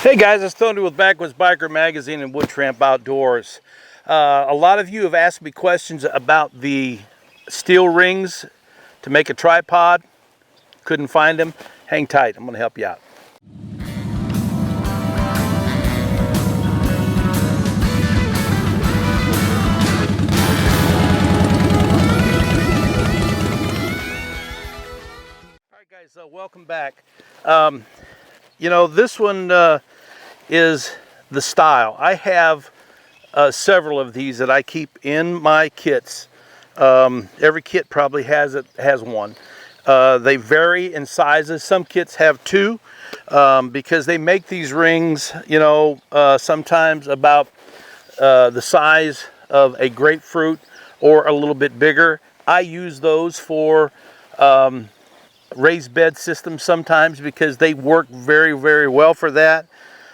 Hey guys, it's Tony with Backwoods Biker Magazine and Wood Tramp Outdoors. A lot of you have asked me questions about the steel rings to make a tripod. Couldn't find them. Hang tight, I'm going to help you out. Alright guys, welcome back. This one is the style. I have several of these that I keep in my kits. Every kit probably has one. They vary in sizes. Some kits have two because they make these rings, sometimes about the size of a grapefruit or a little bit bigger. I use those for raised bed systems sometimes because they work very, very well for that.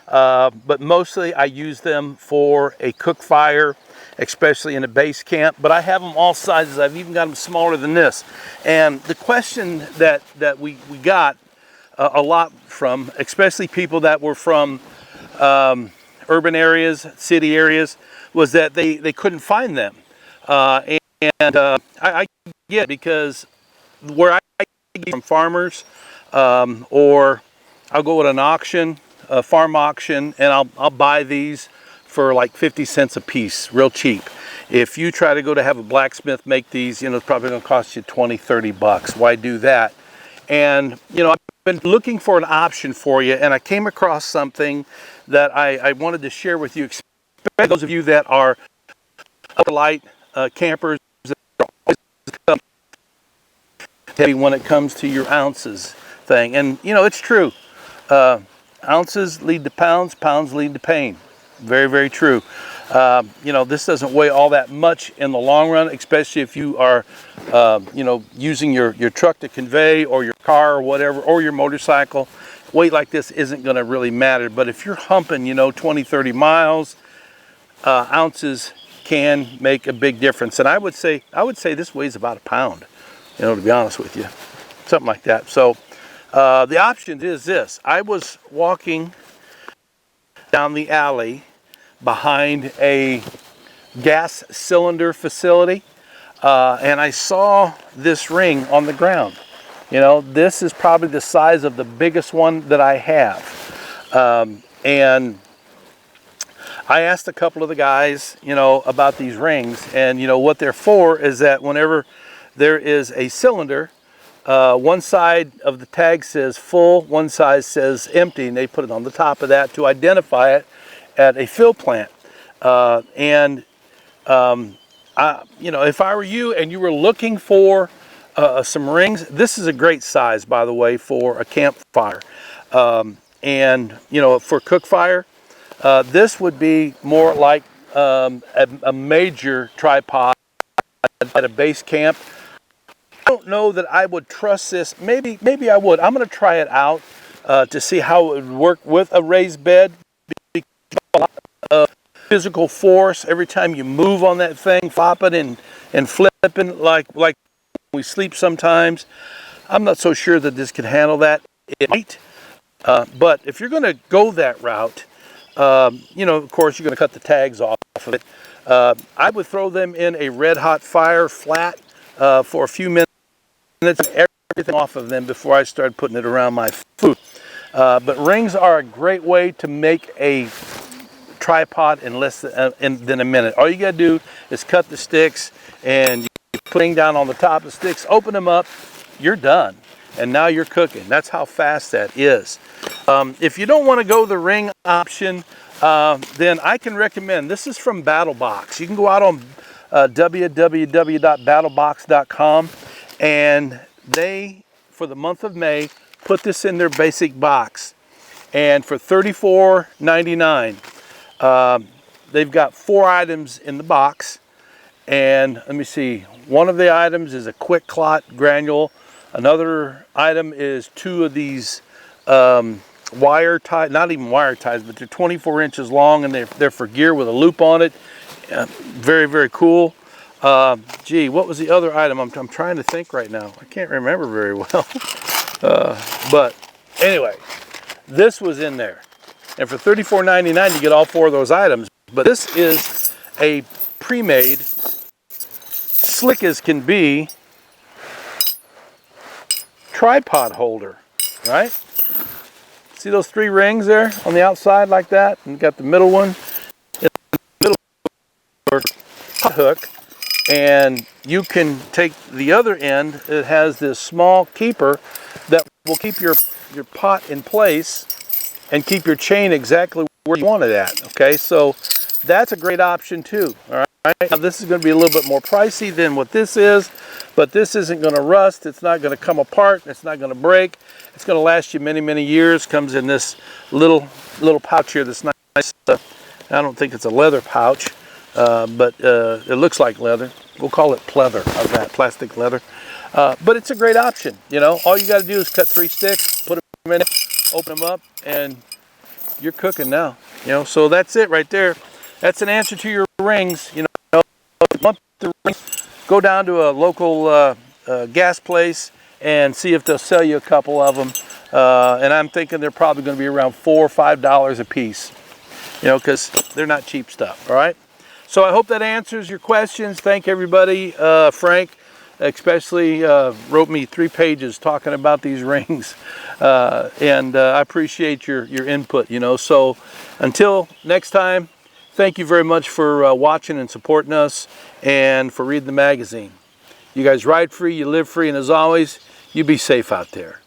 But mostly I use them for a cook fire, especially in a base camp. But I have them all sizes. I've even got them smaller than this. And the question that we got a lot from, especially people that were from urban areas, city areas, was that they couldn't find them. I get it, because where I get from farmers, or I'll go with an auction, a farm auction, and I'll buy these for like 50 cents a piece, real cheap. If you try to go to have a blacksmith make these, it's probably going to cost you 20, 30 bucks. Why do that? And I've been looking for an option for you, and I came across something that I wanted to share with you, especially those of you that are ultralight campers that are always heavy when it comes to your ounces thing. And it's true. Ounces lead to pounds, pounds lead to pain. Very, very true. This doesn't weigh all that much in the long run, especially if you are, using your truck to convey, or your car or whatever, or your motorcycle. Weight like this isn't going to really matter. But if you're humping, 20, 30 miles, ounces can make a big difference. And I would say this weighs about a pound, to be honest with you, something like that. So the option is this. I was walking down the alley behind a gas cylinder facility, and I saw this ring on the ground. This is probably the size of the biggest one that I have. And I asked a couple of the guys, about these rings, and what they're for is that whenever there is a cylinder, one side of the tag says full, one side says empty, and they put it on the top of that to identify it at a fill plant. If I were you and you were looking for some rings, this is a great size, by the way, for a campfire. For cook fire, this would be more like a major tripod at a base camp. I don't know that I would trust this. Maybe I would. I'm going to try it out to see how it would work with a raised bed. Because a lot of physical force every time you move on that thing, flopping and flipping like we sleep sometimes. I'm not so sure that this can handle that. It might. But if you're going to go that route, of course, you're going to cut the tags off of it. I would throw them in a red hot fire flat for a few minutes, and everything off of them before I start putting it around my food. But rings are a great way to make a tripod in less than a minute. All you got to do is cut the sticks, and you put it down on the top of the sticks, open them up, you're done. And now you're cooking. That's how fast that is. If you don't want to go the ring option, then I can recommend, this is from BattleBox. You can go out on www.battlebox.com, and they, for the month of May, put this in their basic box. And for $34.99, they've got 4 items in the box. And let me see, one of the items is a quick clot granule. Another item is 2 of these wire ties, not even wire ties, but they're 24 inches long, and they're for gear with a loop on it. Very, very cool. Gee, what was the other item? I'm trying to think right now. I can't remember very well. But anyway, this was in there. And for $34.99 you get all 4 of those items. But this is a pre-made, slick as can be, tripod holder, right? See those 3 rings there on the outside like that? And you got the middle one. The middle hook. And you can take the other end. It has this small keeper that will keep your pot in place and keep your chain exactly where you want it at. Okay, so that's a great option too. All right, now this is going to be a little bit more pricey than what this is, but this isn't going to rust. It's not going to come apart. It's not going to break. It's going to last you many, many years. Comes in this little pouch here that's nice. I don't think it's a leather pouch. But it looks like leather. We'll call it pleather. How's that? Plastic leather. But it's a great option. You know, all you got to do is cut 3 sticks, put them in, open them up, and you're cooking now. You know, so that's it right there. That's an answer to your rings. You know, if you want the rings, go down to a local gas place and see if they'll sell you a couple of them. And I'm thinking they're probably going to be around $4 or $5 a piece. You know, because they're not cheap stuff. All right. So I hope that answers your questions. Thank everybody. Frank especially wrote me 3 pages talking about these rings. And I appreciate your input, you know. So until next time, thank you very much for watching and supporting us and for reading the magazine. You guys ride free, you live free, and as always, you be safe out there.